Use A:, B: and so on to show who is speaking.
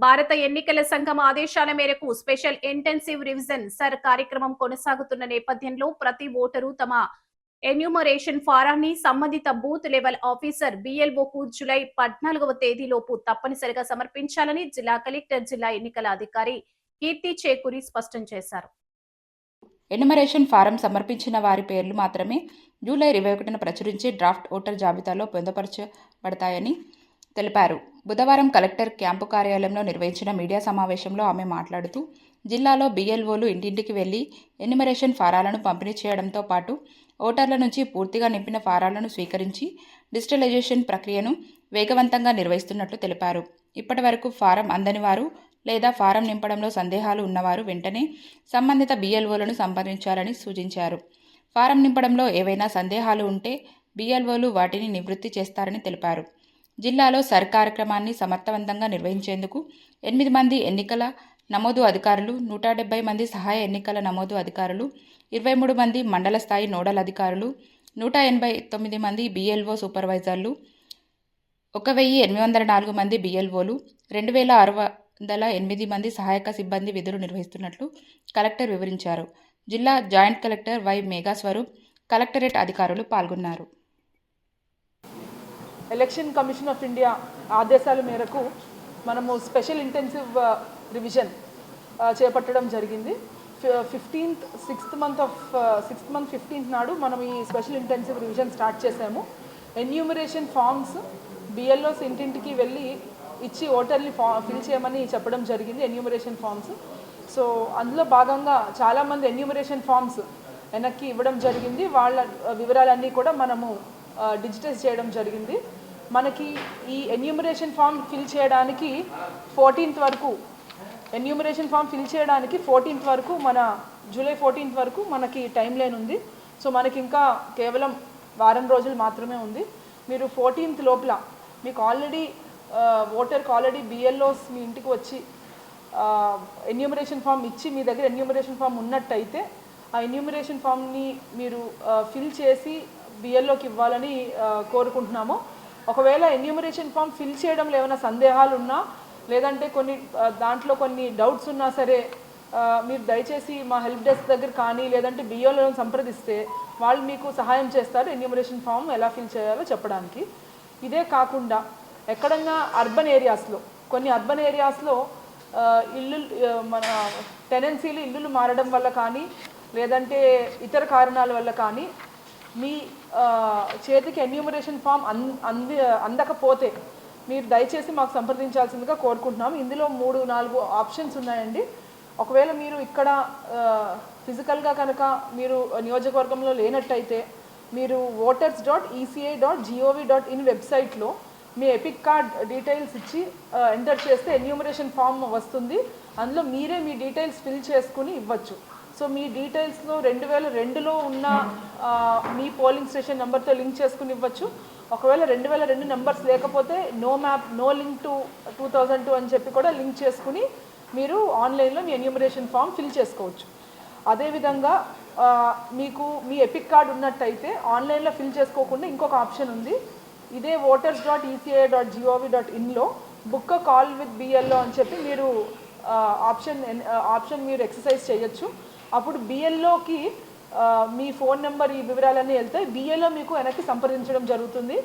A: భారత ఎన్నికల సంఘం ఆదేశాల మేరకు స్పెషల్ ఇంటెన్సివ్ రివిజన్ సర్ కార్యక్రమం కొనసాగుతున్న నేపథ్యంలో ప్రతి ఓటరు తమ ఎన్యూమరేషన్ ఫారాన్ని సంబంధిత బూత్ లెవెల్ ఆఫీసర్ బిఎల్ఓకు జూలై 14వ తేదీలోపు తప్పనిసరిగా సమర్పించాలని జిల్లా కలెక్టర్ జిల్లా ఎన్నికల అధికారి కీర్తి చేకూరి స్పష్టం చేశారు.
B: ఎన్యుమరేషన్ ఫారం సమర్పించిన వారి పేర్లు మాత్రమే జూలై 21న ప్రచురించి డ్రాఫ్ట్ ఓటర్ జాబితాలో పొందుపరచబడతాయని తెలిపారు. బుధవారం కలెక్టర్ క్యాంపు కార్యాలయంలో నిర్వహించిన మీడియా సమావేశంలో ఆమె మాట్లాడుతూ, జిల్లాలో బిఎల్ఓలు ఇంటింటికి వెళ్లి ఎన్యుమరేషన్ ఫారాలను పంపిణీ చేయడంతో పాటు ఓటర్ల నుంచి పూర్తిగా నింపిన ఫారాలను స్వీకరించి డిజిటలైజేషన్ ప్రక్రియను వేగవంతంగా నిర్వహిస్తున్నట్లు తెలిపారు. ఇప్పటి వరకు ఫారం అందని వారు లేదా ఫారం నింపడంలో సందేహాలు ఉన్నవారు వెంటనే సంబంధిత బిఎల్ఓలను సంప్రదించాలని సూచించారు. ఫారం నింపడంలో ఏవైనా సందేహాలు ఉంటే బిఎల్ఓలు వాటిని నివృత్తి చేస్తారని తెలిపారు. జిల్లాలో సర్ కార్యక్రమాన్ని సమర్థవంతంగా నిర్వహించేందుకు 8 మంది ఎన్నికల నమోదు అధికారులు, 170 మంది సహాయ ఎన్నికల నమోదు అధికారులు, 23 మంది మండల స్థాయి నోడల్ అధికారులు, 189 మంది బిఎల్ఓ సూపర్వైజర్లు, 1804 మంది బిఎల్ఓలు, 2608 మంది సహాయక సిబ్బంది విధులు నిర్వహిస్తున్నట్లు కలెక్టర్ వివరించారు. జిల్లా joint collector Y Meghaswaroop, collectorate అధికారులు పాల్గొన్నారు.
C: ఎలక్షన్ కమిషన్ ఆఫ్ ఇండియా ఆదేశాల మేరకు మనము స్పెషల్ ఇంటెన్సివ్ రివిజన్ చేపట్టడం జరిగింది. 6th మంత్ 15th నాడు మనం ఈ స్పెషల్ ఇంటెన్సివ్ రివిజన్ స్టార్ట్ చేసాము. ఎన్యూమరేషన్ ఫామ్స్ బిఎల్ఓస్ ఇంటింటికి వెళ్ళి ఇచ్చి ఓటర్ని ఫిల్ చేయమని చెప్పడం జరిగింది. Enumeration forms. సో అందులో భాగంగా చాలామంది ఎన్యూమరేషన్ ఫామ్స్ వెనక్కి ఇవ్వడం జరిగింది. వాళ్ళ వివరాలన్నీ కూడా మనము డిజిటైజ్ చేయడం జరిగింది. మనకి ఈ ఎన్యూమరేషన్ ఫామ్ ఫిల్ చేయడానికి 14th వరకు మన జూలై 14th వరకు మనకి టైం లైన్ ఉంది. సో మనకి ఇంకా కేవలం వారం రోజులు మాత్రమే ఉంది. మీరు 14th లోపల మీకు ఓటర్కి ఆల్రెడీ బిఎల్ఓస్ మీ ఇంటికి వచ్చి ఎన్యూమరేషన్ ఫామ్ ఇచ్చి మీ దగ్గర ఎన్యూమరేషన్ ఫామ్ ఉన్నట్టయితే ఆ ఎన్యూమరేషన్ ఫామ్ని మీరు ఫిల్ చేసి బిఎల్ఓకి ఇవ్వాలని కోరుకుంటున్నాము. ఒకవేళ ఎన్యూమరేషన్ ఫామ్ ఫిల్ చేయడంలో ఏమైనా సందేహాలు ఉన్నా లేదంటే దాంట్లో కొన్ని డౌట్స్ ఉన్నా సరే మీరు దయచేసి మా హెల్ప్ డెస్క్ దగ్గర కానీ లేదంటే బిఎల్ఓలను సంప్రదిస్తే వాళ్ళు మీకు సహాయం చేస్తారు ఎన్యూమరేషన్ ఫామ్ ఎలా ఫిల్ చేయాలో చెప్పడానికి. ఇదే కాకుండా ఎక్కడన్నా కొన్ని అర్బన్ ఏరియాస్లో మన టెనెన్సీలు ఇల్లులు మారడం వల్ల కానీ లేదంటే ఇతర కారణాల వల్ల కానీ మీ చేతికి ఎన్యూమరేషన్ ఫామ్ అందకపోతే మీరు దయచేసి మాకు సంప్రదించాల్సిందిగా కోరుకుంటున్నాము. ఇందులో 3-4 ఆప్షన్స్ ఉన్నాయండి. ఒకవేళ మీరు ఇక్కడ ఫిజికల్గా కనుక మీరు నియోజకవర్గంలో లేనట్టయితే మీరు voters.eca.gov.in వెబ్సైట్లో మీ ఎపిక్ కార్డ్ డీటెయిల్స్ ఇచ్చి ఎంటర్ చేస్తే ఎన్యూమరేషన్ ఫామ్ వస్తుంది. అందులో మీరే మీ డీటెయిల్స్ ఫిల్ చేసుకుని ఇవ్వచ్చు. సో మీ డీటెయిల్స్లో 2002లో ఉన్న మీ పోలింగ్ స్టేషన్ నెంబర్తో లింక్ చేసుకుని ఇవ్వచ్చు. ఒకవేళ 2002 నెంబర్స్ లేకపోతే నో లింక్ టు 2002 అని చెప్పి కూడా లింక్ చేసుకుని మీరు ఆన్లైన్లో మీ ఎన్యూమరేషన్ ఫామ్ ఫిల్ చేసుకోవచ్చు. అదేవిధంగా మీకు మీ ఎపిక్ కార్డ్ ఉన్నట్టయితే ఆన్లైన్లో ఫిల్ చేసుకోకుండా ఇంకొక ఆప్షన్ ఉంది. ఇదే voters.eca.gov.inలో book a call with BLO అని చెప్పి మీరు ఆప్షన్ మీరు ఎక్సర్సైజ్ చేయొచ్చు. అప్పుడు బిఎల్ఓకి మీ ఫోన్ నెంబర్ ఈ వివరాలన్నీ వెళ్తాయి. బిఎల్ఓ మీకు వెనక్కి సంప్రదించడం జరుగుతుంది.